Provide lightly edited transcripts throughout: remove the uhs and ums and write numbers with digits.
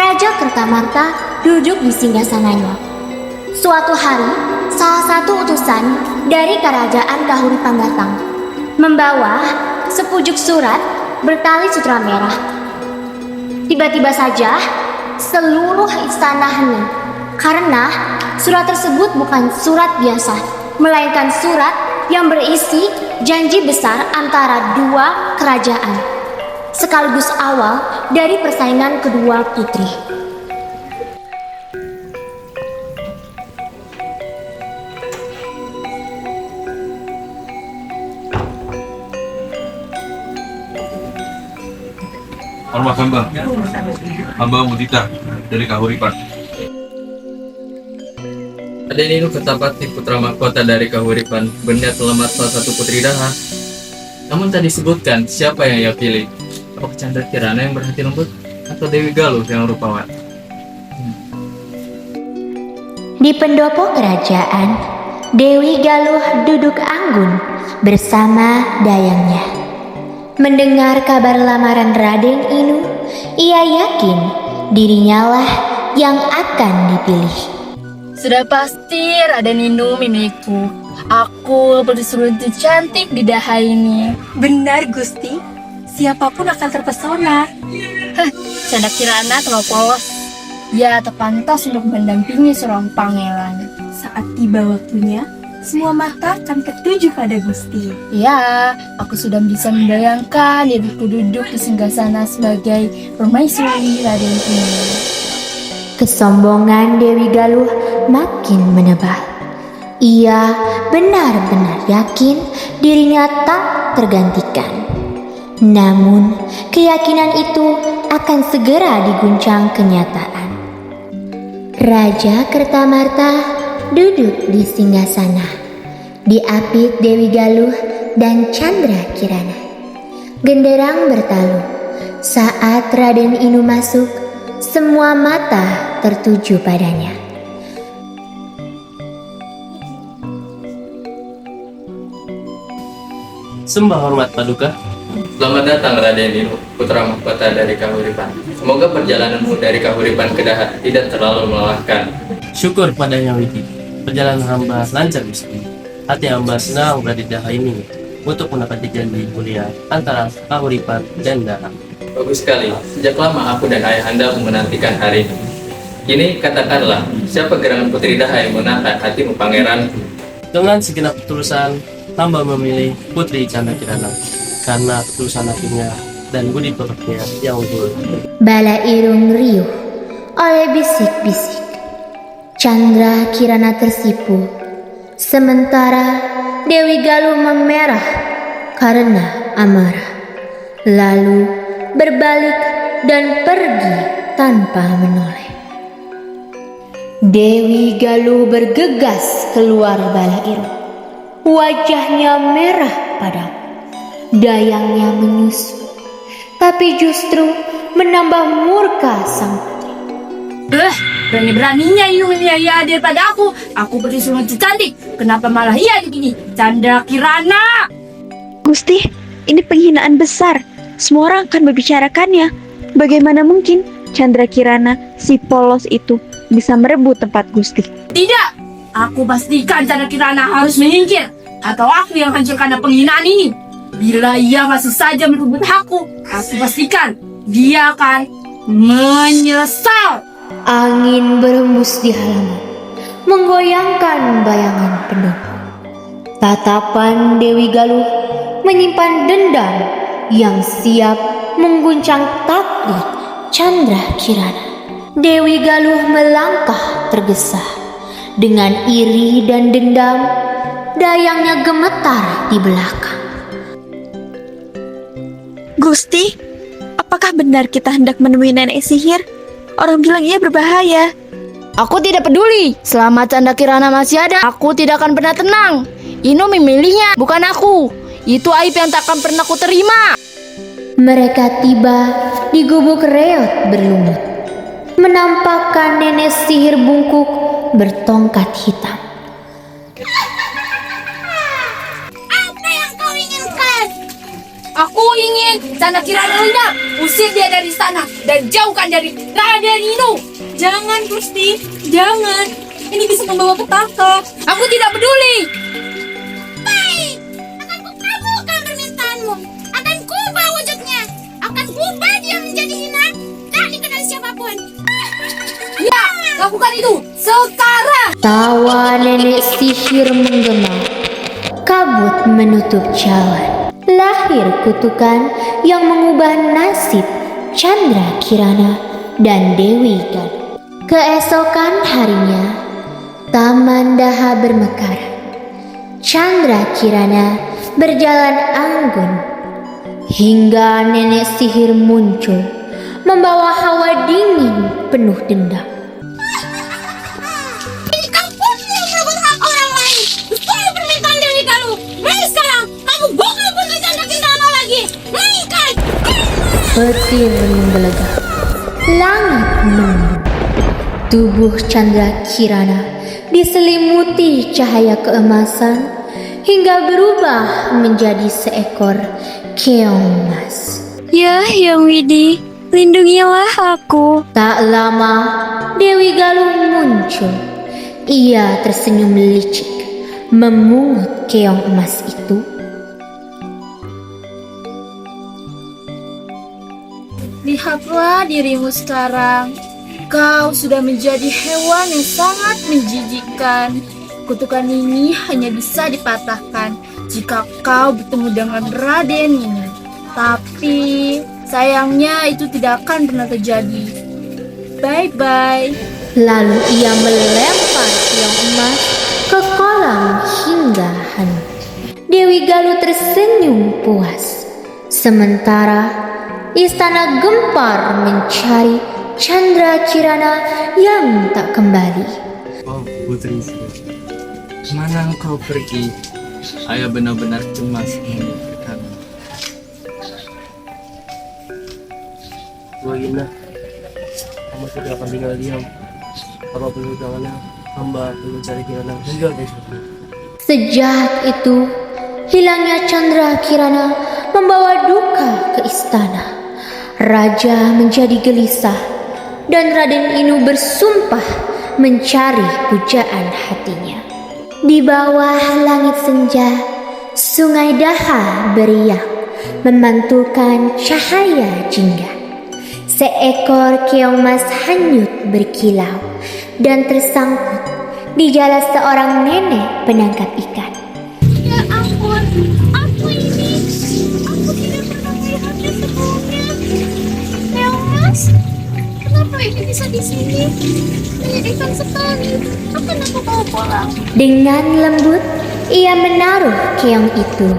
Raja Kertamarta duduk di singgasananya. Suatu hari, salah satu utusan dari kerajaan Kahuripan datang, membawa sepucuk surat bertali sutra merah. Tiba-tiba saja, seluruh istana hening, karena surat tersebut bukan surat biasa, melainkan surat yang berisi janji besar antara dua kerajaan, sekaligus awal dari persaingan kedua putri. Hormat hamba Mudita dari Kahuripan. Raden Inu Kertapati putra mahkota dari Kahuripan berniat melamar salah satu putri Daha. Namun tak disebutkan siapa yang ia pilih. Apakah Chandra Kirana yang berhati lembut atau Dewi Galuh yang rupawan? Di pendopo kerajaan, Dewi Galuh duduk anggun bersama dayangnya. Mendengar kabar lamaran Raden Inu, ia yakin dirinya lah yang akan dipilih. Sudah pasti Raden Inu milikku. Aku bersulut cantik di Daha ini. Benar Gusti, siapapun akan terpesona. Chandra Kirana terlalu polos. Dia terpantas untuk mendampingi seorang pangeran. Saat tiba waktunya, semua mata akan ketuju pada Gusti. Ya, aku sudah bisa membayangkan diriku duduk di singgasana sebagai permaisuri Raden Inu. Kesombongan Dewi Galuh makin menebal. Ia benar-benar yakin dirinya tak tergantikan. Namun, keyakinan itu akan segera diguncang kenyataan. Raja Kertamarta duduk di singgasana, diapit Dewi Galuh dan Chandra Kirana. Genderang bertalu. Saat Raden Inu masuk, semua mata tertuju padanya. Sembah hormat Paduka. Selamat datang Raden Inu, putra mahkota dari Kahuripan. Semoga perjalananmu dari Kahuripan ke Daha tidak terlalu melelahkan. Syukur pada Yang Widi. Perjalanan hamba lancar Gusti. Hati hamba senang berada di Daha ini untuk menepati janji mulia antara Kahuripan dan Daha. Bagus sekali, sejak lama aku dan ayahanda menantikan hari ini. Kini katakanlah, siapa gerangan putri Daha yang menahan hatimu pangeran? Dengan segenap ketulusan, hamba memilih Putri Chandra Kirana karena ketulusan hatinya dan budi pekertinya yang unggul. Bala irung riuh oleh bisik-bisik. Chandra Kirana tersipu, sementara Dewi Galuh memerah karena amarah, lalu berbalik dan pergi tanpa menoleh. Dewi Galuh bergegas keluar bala irung. Wajahnya merah padam, dayangnya menyusu, tapi justru menambah murka sang putri. Berani-beraninya Inu menilai hadir pada aku. Aku bersulut cantik. Kenapa malah ia begini? Chandra Kirana! Gusti, ini penghinaan besar. Semua orang akan membicarakannya. Bagaimana mungkin Chandra Kirana, si polos itu, bisa merebut tempat Gusti? Tidak! Aku pastikan Chandra Kirana harus menyingkir. Atau aku yang hancurkan penghinaan ini. Bila ia masih saja merebut aku pastikan dia akan menyesal. Angin berembus di halaman, menggoyangkan bayangan pendopo. Tatapan Dewi Galuh menyimpan dendam yang siap mengguncang takdir Chandra Kirana. Dewi Galuh melangkah tergesa. Dengan iri dan dendam, dayangnya gemetar di belakang. Gusti, apakah benar kita hendak menemui nenek sihir? Orang bilang ia berbahaya. Aku tidak peduli. Selama Chandra Kirana masih ada, aku tidak akan pernah tenang. Inu memilihnya, bukan aku. Itu aib yang tak akan pernah ku terima. Mereka tiba di gubuk reot berlumut, menampakkan nenek sihir bungkuk bertongkat hitam. Apa yang kau inginkan? Aku ingin Chandra Kirana lenyap. Usir dia dari istana dan jauhkan dari Raden Inu. Jangan, Gusti. Jangan. Ini bisa membawa petaka. Aku tidak peduli. Baik, akan kukabulkan permintaanmu. Akan kubah wujudnya. Akan kubah dia menjadi hina. Tak dikenal siapapun. Ya, lakukan itu sekarang. Tawa nenek sihir menggema. Kabut menutup jalan. Lahir kutukan yang mengubah nasib Chandra Kirana dan Dewi Galuh. Keesokan harinya, Taman Daha bermekar. Chandra Kirana berjalan anggun hingga nenek sihir muncul membawa hawa dingin penuh dendam. Ini kamu yang merebut hak orang lain. Sesuai permintaan Dewi Galuh. Mulai sekarang, kamu bukan putri Chandra Kirana lagi. Melainkan Petir menggelegak, langit mendung. Tubuh Chandra Kirana diselimuti cahaya keemasan hingga berubah menjadi seekor keong emas. Ya, Yang Widi, lindungilah aku. Tak lama, Dewi Galuh muncul. Ia tersenyum licik, memungut keong emas itu. Lihatlah dirimu sekarang. Kau sudah menjadi hewan yang sangat menjijikkan. Kutukan ini hanya bisa dipatahkan jika kau bertemu dengan Raden ini. Tapi sayangnya itu tidak akan pernah terjadi. Bye-bye. Lalu ia melempar keong emas ke kolam hingga hanyut. Dewi Galuh tersenyum puas. Sementara istana gempar mencari Chandra Kirana yang tak kembali. Oh, putri, kemana engkau pergi? Ayah benar-benar cemas memikirkanmu. Bagaimana? Kamu tidak akan tinggal diam. Apapun rintangannya, hamba akan mencari Kirana hingga besok. Sejak itu, hilangnya Chandra Kirana membawa duka ke istana. Raja menjadi gelisah dan Raden Inu bersumpah mencari pujaan hatinya. Di bawah langit senja, sungai Daha beriak memantulkan cahaya jingga. Seekor keong emas hanyut berkilau dan tersangkut di jala seorang nenek penangkap ikan. ya ampun, aku ini. Aku tidak pernah melihatnya sebelumnya. Mas, kenapa ini bisa di sini? Menyedihkan sekali. Akan aku bawa pulang. Dengan lembut, ia menaruh keong itu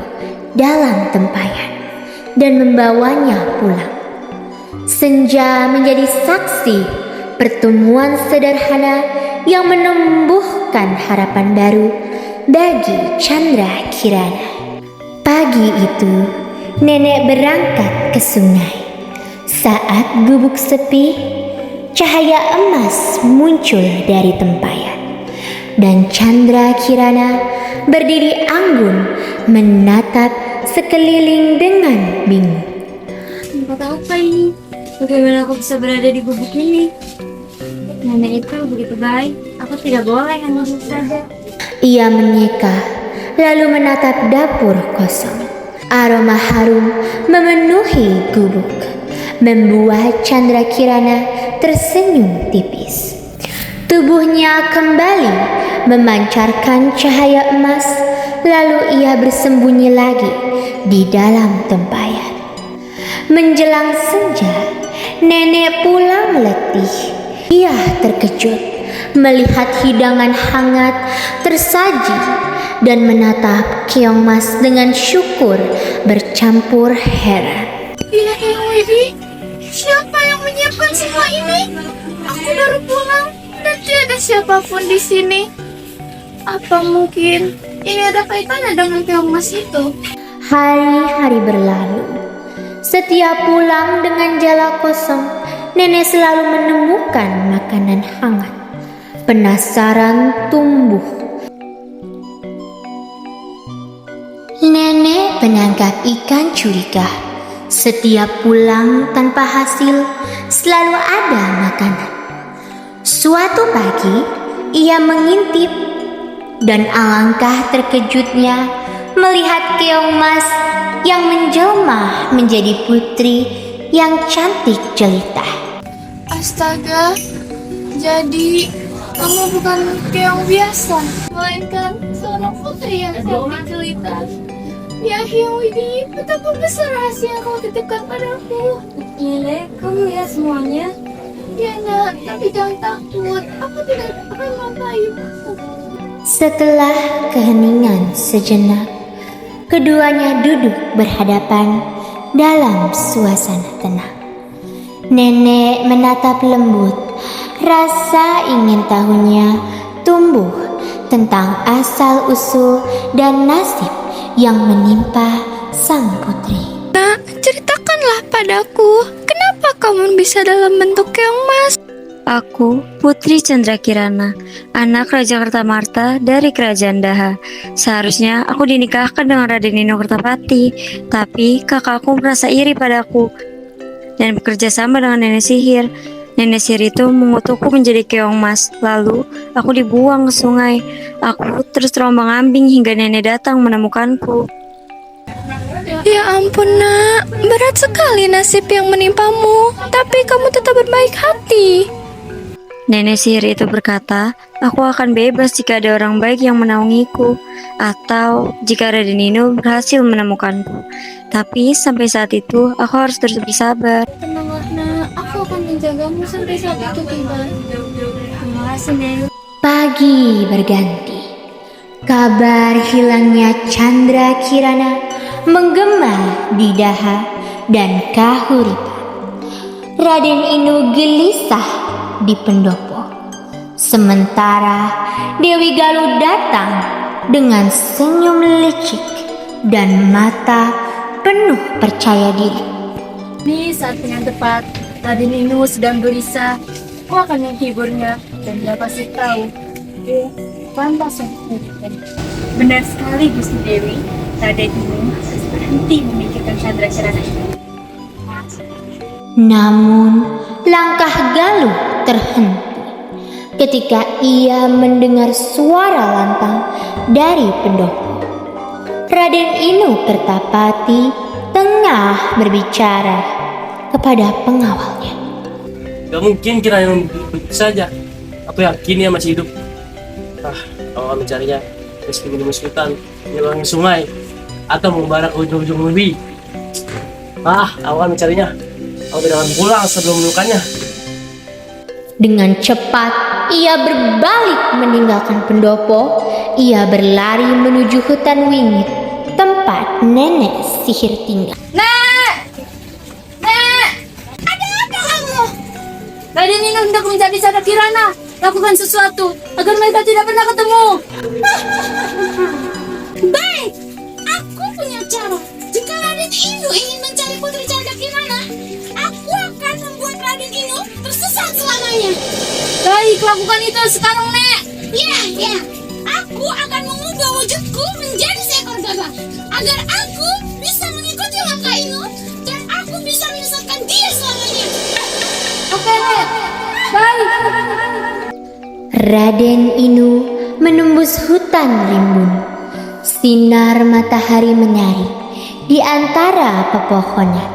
dalam tempayan dan membawanya pulang. Senja menjadi saksi pertemuan sederhana yang menumbuhkan harapan baru bagi Chandra Kirana. Pagi itu, nenek berangkat ke sungai. Saat gubuk sepi, cahaya emas muncul dari tempayan, dan Chandra Kirana berdiri anggun menatap sekeliling dengan bingung. Tempat apa ini? Bagaimana aku bisa berada di gubuk ini? Nenek itu begitu baik, aku tidak boleh hanya saja. Ia menyeka, lalu menatap dapur kosong. Aroma harum memenuhi gubuk, membuat Chandra Kirana tersenyum tipis. Tubuhnya kembali memancarkan cahaya emas, lalu ia bersembunyi lagi di dalam tempayan. Menjelang senja, nenek pulang letih. Ia terkejut melihat hidangan hangat tersaji dan menatap keong emas dengan syukur bercampur heran. Ya Eyang Widi, siapa yang menyiapkan semua ini? Aku baru pulang dan tidak ada siapapun di sini. Apa mungkin ini ada kaitannya dengan keong emas itu? Hari-hari berlalu. Setiap pulang dengan jala kosong, nenek selalu menemukan makanan hangat. Penasaran tumbuh. Nenek penangkap ikan curiga. Setiap pulang tanpa hasil, selalu ada makanan. Suatu pagi, ia mengintip dan alangkah terkejutnya melihat keong mas yang menjelma menjadi putri yang cantik jelita. Astaga, jadi kamu bukan keong biasa, melainkan seorang putri yang cantik jelita. Ya Hyung Widi, betapa besar rahasia yang kau titipkan padaku. Iya, kamu lihat semuanya. Ya nak, tapi jangan takut, aku tidak akan melampaimu. Setelah keheningan sejenak, keduanya duduk berhadapan dalam suasana tenang. Nenek menatap lembut, rasa ingin tahunya tumbuh tentang asal-usul dan nasib yang menimpa sang putri. Nak, ceritakanlah padaku, kenapa kamu bisa dalam bentuk keong mas? Aku, Putri Chandra Kirana, anak Raja Kertamarta dari Kerajaan Daha. Seharusnya aku dinikahkan dengan Raden Nino Kertapati, tapi kakakku merasa iri padaku dan bekerja sama dengan nenek sihir. Nenek sihir itu mengutukku menjadi keong mas, lalu aku dibuang ke sungai. Aku terus terombang-ambing hingga nenek datang menemukanku. Ya ampun nak, berat sekali nasib yang menimpamu, tapi kamu tetap berbaik hati. Nenek sihir itu berkata, aku akan bebas jika ada orang baik yang menaungiku, atau jika Raden Nino berhasil menemukanku. Tapi sampai saat itu, aku harus terus bersabar. Tenanglah nak, aku akan menjagamu sampai saat itu tiba. Terima kasih Nek. Pagi berganti. Kabar hilangnya Chandra Kirana menggema di Daha dan Kahuripan. Raden Inu gelisah di pendopo. Sementara Dewi Galuh datang dengan senyum licik dan mata penuh percaya diri. Ini saat yang tepat. Raden Inu sedang gelisah. Aku akan menghiburnya dan dia pasti tahu. Pantas untuk menyebutkan. Benar sekali Gusti Dewi. Raden Inu harus berhenti memikirkan Chandra Kirana ini. Namun langkah Galuh terhenti ketika ia mendengar suara lantang dari pendopo. Raden Inu Kertapati tengah berbicara kepada pengawalnya. Gak mungkin kira yang begitu saja. Aku yakin dia masih hidup. Kalau kami mencarinya, meski minum hutan, menyeberangi sungai, atau membara ke ujung-ujung bumi. Aku akan mencarinya. Aku tidak akan pulang sebelum menemukannya. Dengan cepat, ia berbalik meninggalkan pendopo. Ia berlari menuju hutan wingit, tempat nenek sihir tinggal. Raden Inu hendak mencari Chandra Kirana. Lakukan sesuatu agar mereka tidak pernah ketemu. Baik, aku punya cara. Jika Raden Inu ingin mencari Putri Chandra Kirana, aku akan membuat Raden Inu tersesat selamanya. Baik, lakukan itu sekarang, Nek. Ya, aku akan mengubah wujudku menjadi seekor gagak agar aku bisa mengikuti langkah Inu dan aku bisa menyesatkan dia selamanya. Oke, Nek. Baik. Raden Inu menembus hutan rimbun. Sinar matahari menari di antara pepohonan.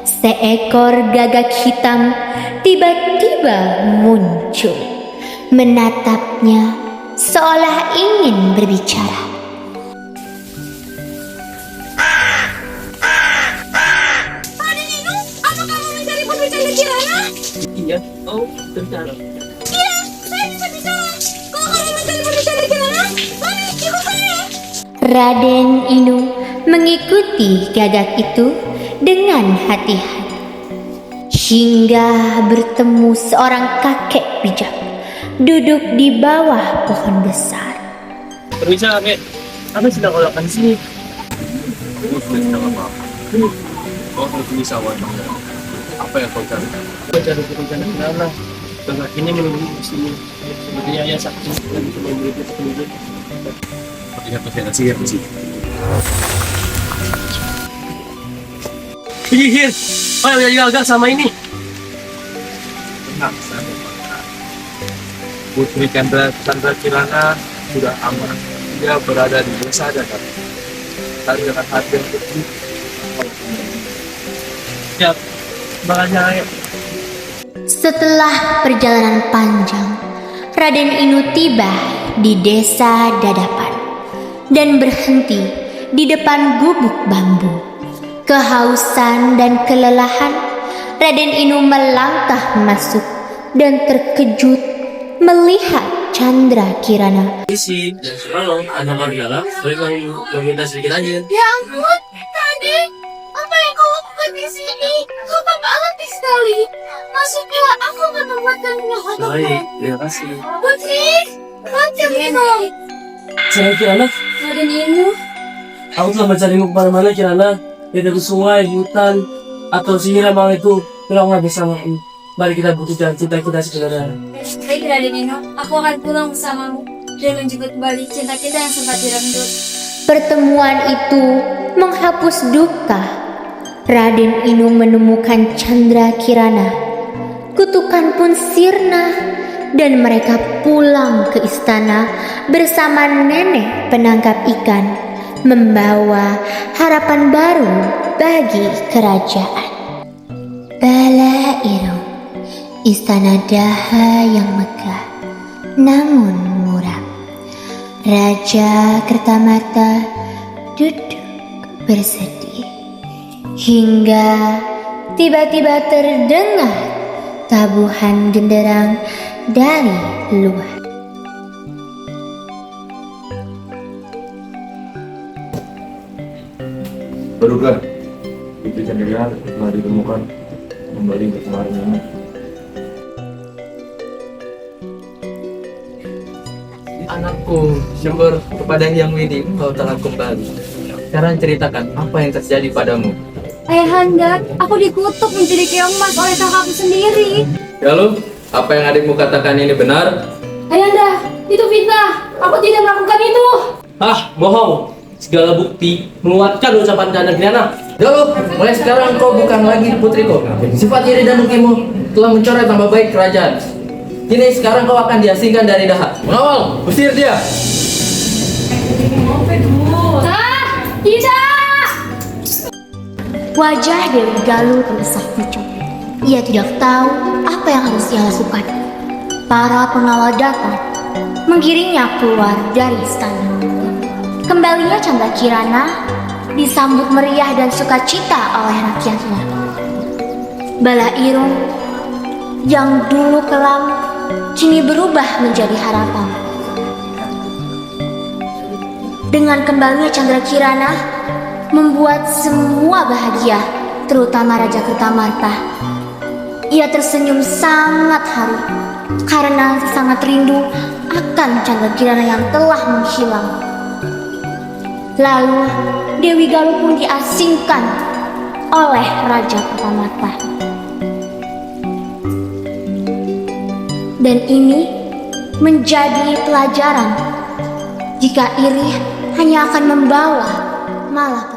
Seekor gagak hitam tiba-tiba muncul, menatapnya seolah ingin berbicara. Raden Inu, apa kamu mencari Putri Chandra Kirana? Iya, tercara. Iya, saya bisa bicara. Kalau kalian mencari Putri Chandra Kirana, mari ikut saya. Raden Inu mengikuti gagak itu dengan hati-hati hingga bertemu seorang kakek bijak duduk di bawah pohon besar. Permisa, kakek. Apa yang sedang kau lakukan di sini? Aku sudah sedang apa-apa. Kau harus bisa wajah. Apa yang kau cari? Kau cari pekerjaan Kirana. Gagak ini menunggu di sini. Sepertinya ayah sakti dan coba memberi petunjuk. Lihat kesehatan sihir di sini. Penyihir. Oh yang gagal sama ini. Tenang saja, Pak. Putri Chandra Kirana sudah aman. Dia berada di desa Dadap. Dan dengan hati yang kecil. Ya, makanya ayo. Setelah perjalanan panjang, Raden Inu tiba di desa Dadapan dan berhenti di depan gubuk bambu. Kehausan dan kelelahan, Raden Inu melangkah masuk dan terkejut melihat Chandra Kirana. Isi dan selalu ada Mariala. Boleh meminta sedikit aja. Ya ampun, Raden, apa yang kau lakukan di sini? Kau tampak letih sekali. Masuklah, aku akan membuatkan minum untukmu. Baik, terima kasih. Putri, macam minum. Saya Kirana, Raden Inu, aku telah mencarimu kemana-mana Kirana. Di dalam sungai, di hutan, atau sihir emang itu. Tolonglah bersamaku. Mari kita buktikan cinta kita sebenarnya. Baik Raden Inu, aku akan pulang bersamamu dan menjemput kembali cinta kita yang sempat direnggut. Pertemuan itu menghapus duka. Raden Inu menemukan Chandra Kirana. Kutukan pun sirna dan mereka pulang ke istana bersama nenek penangkap ikan, membawa harapan baru bagi kerajaan. Bala Irung, istana Daha yang megah namun muram. Raja Kertamarta duduk bersedih hingga tiba-tiba terdengar tabuhan genderang dari luar. Barukan Putri Chandra telah ditemukan kembali ke kemarin. Anakku, syukur kepada Yang Widi kau telah kembali. Sekarang ceritakan apa yang terjadi padamu. Ayahanda, aku dikutuk menjadi keong emas oleh kakakku sendiri. Lalu, apa yang adikmu katakan ini benar? Ayahanda, itu fitnah. Aku tidak melakukan itu. Ah, bohong. Segala bukti menguatkan ucapan Chandra Kirana. Lalu, mulai sekarang kau bukan lagi putriku. Sifat iri dan dengkimu telah mencoreng nama baik kerajaan. Kini sekarang kau akan diasingkan dari Daha. Mengawal, usir dia. Tidak. Wajah Dewi Galuh gelisah pucat. Ia tidak tahu apa yang harus ia lakukan. Para pengawal datang, menggiringnya keluar dari istana. Kembalinya Chandra Kirana disambut meriah dan sukacita oleh rakyatnya. Bala Irung yang dulu kelam kini berubah menjadi harapan. Dengan kembalinya Chandra Kirana membuat semua bahagia, terutama Raja Kertamarta. Ia tersenyum sangat haru karena sangat rindu akan Chandra Kirana yang telah menghilang. Lalu Dewi Galuh pun diasingkan oleh Raja Kertamarta. Dan ini menjadi pelajaran jika iri hanya akan membawa malah